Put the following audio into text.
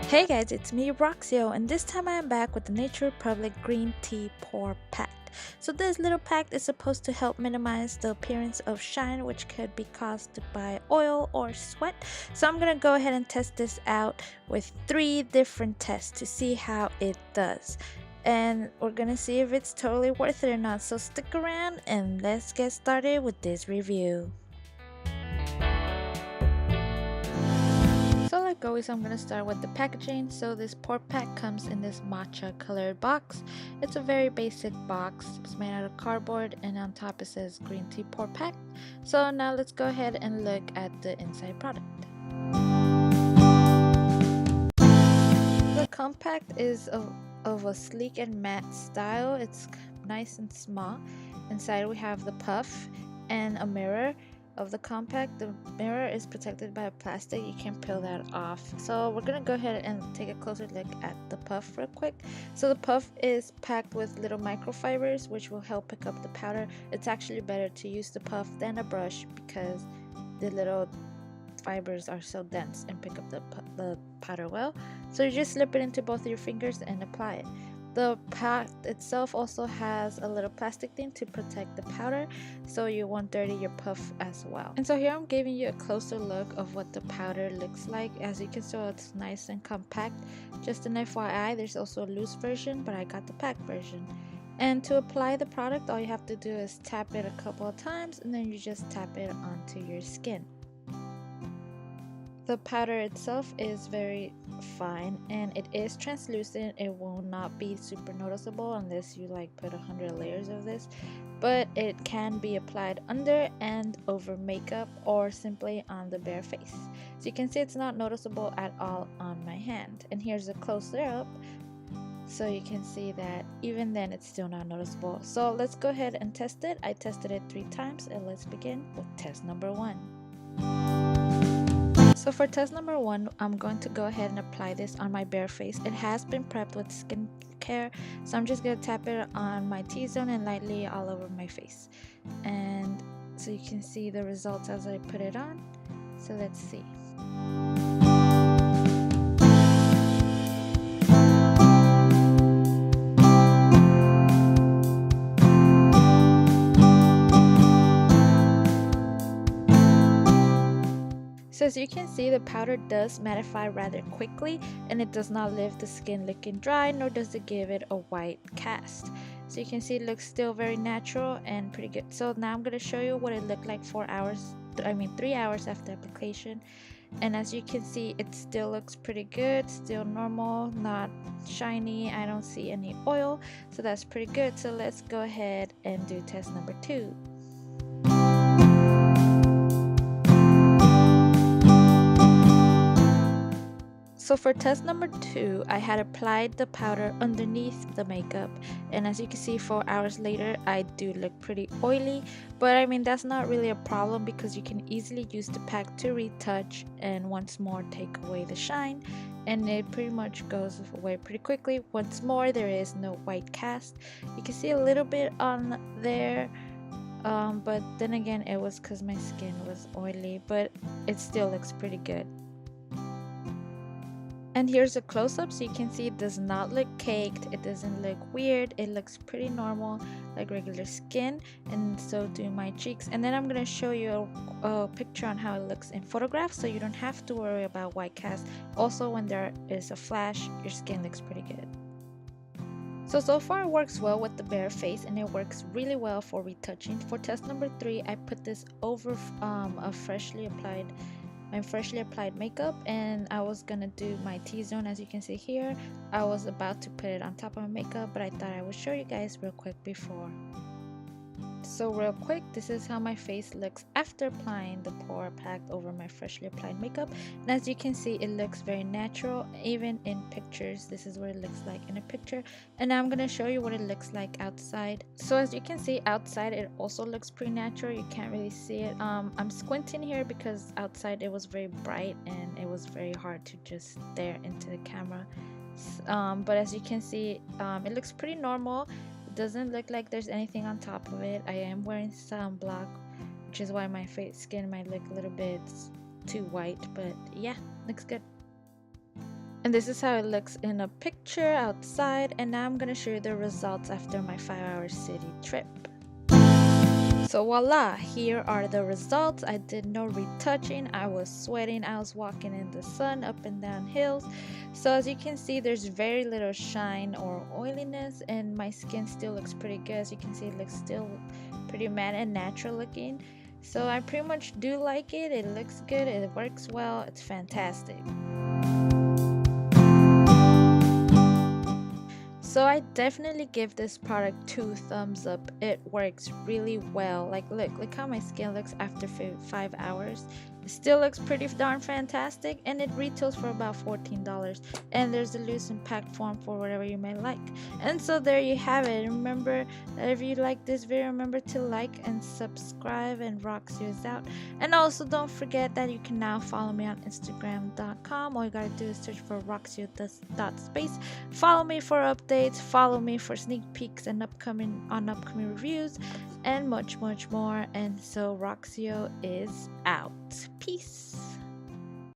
Hey guys, it's me Roxio, and this time I am back with the Nature Republic Green Tea Pore Pact. So this little pact is supposed to help minimize the appearance of shine which could be caused by oil or sweat. So I'm gonna go ahead and test this out with 3 different tests to see how it does. And we're gonna see if it's totally worth it or not. So stick around and let's get started with this review. So like always, I'm going to start with the packaging. So this pore pack comes in this matcha colored box. It's a very basic box. It's made out of cardboard and on top it says Green Tea Pore Pact. So now let's go ahead and look at the inside product. The compact is of a sleek and matte style. It's nice and small. Inside we have the puff and a mirror of the compact. The mirror is protected by a plastic. You can peel that off. So we're gonna go ahead and take a closer look at the puff real quick. So the puff is packed with little microfibers which will help pick up the powder. It's actually better to use the puff than a brush because the little fibers are so dense and pick up the powder well. So you just slip it into both of your fingers and apply it. The pack itself also has a little plastic thing to protect the powder so you won't dirty your puff as well. And so here I'm giving you a closer look of what the powder looks like. As you can see, it's nice and compact. Just an FYI, there's also a loose version, but I got the pack version. And to apply the product, all you have to do is tap it a couple of times and then you just tap it onto your skin. The powder itself is very fine and it is translucent. It will not be super noticeable unless you like put 100 layers of this, but it can be applied under and over makeup or simply on the bare face. So you can see it's not noticeable at all on my hand. And here's a closer up so you can see that even then it's still not noticeable. So let's go ahead and test it. I tested it 3 times and let's begin with test number 1. So for test number 1, I'm going to go ahead and apply this on my bare face. It has been prepped with skincare, so I'm just going to tap it on my T-zone and lightly all over my face. And so you can see the results as I put it on. So let's see. So as you can see, the powder does mattify rather quickly and it does not leave the skin looking dry, nor does it give it a white cast. So you can see it looks still very natural and pretty good. So now I'm going to show you what it looked like 3 hours after application. And as you can see, it still looks pretty good, still normal, not shiny. I don't see any oil, so that's pretty good. So let's go ahead and do test number 2. So for test number 2, I had applied the powder underneath the makeup, and as you can see 4 hours later I do look pretty oily, but I mean that's not really a problem because you can easily use the pack to retouch and once more take away the shine, and it pretty much goes away pretty quickly. Once more, there is no white cast. You can see a little bit on there, but then again it was because my skin was oily, but it still looks pretty good. And here's a close-up so you can see it does not look caked, it doesn't look weird, it looks pretty normal like regular skin, and so do my cheeks. And then I'm going to show you a picture on how it looks in photographs so you don't have to worry about white cast. Also, when there is a flash, your skin looks pretty good. So far it works well with the bare face and it works really well for retouching. For test number 3, I put this over my freshly applied makeup, and I was gonna do my T-zone. As you can see here, I was about to put it on top of my makeup, but I thought I would show you guys real quick before. So real quick, this is how my face looks after applying the Pore Pact over my freshly applied makeup, and as you can see it looks very natural. Even in pictures, this is what it looks like in a picture, and now I'm going to show you what it looks like outside. So as you can see outside it also looks pretty natural. You can't really see it. I'm squinting here because outside it was very bright and it was very hard to just stare into the camera, but as you can see it looks pretty normal. Doesn't look like there's anything on top of it. I am wearing sunblock, which is why my skin might look a little bit too white, but yeah, looks good. And this is how it looks in a picture outside, and now I'm gonna show you the results after my 5-hour city trip. So voila, here are the results. I did no retouching, I was sweating, I was walking in the sun up and down hills. So as you can see, there's very little shine or oiliness, and my skin still looks pretty good. As you can see, it looks still pretty matte and natural looking. So I pretty much do like it. It looks good, it works well, it's fantastic. So I definitely give this product 2 thumbs up. It works really well. Like look how my skin looks after 5 hours. It still looks pretty darn fantastic, and it retails for about $14, and there's a loose and packed form for whatever you may like. And so there you have it. Remember that if you like this video, remember to like and subscribe, and Roxio is out. And also don't forget that you can now follow me on Instagram.com. All you gotta do is search for Roxio.space. Follow me for updates, follow me for sneak peeks and upcoming reviews, and much more. And so Roxio is out. Peace.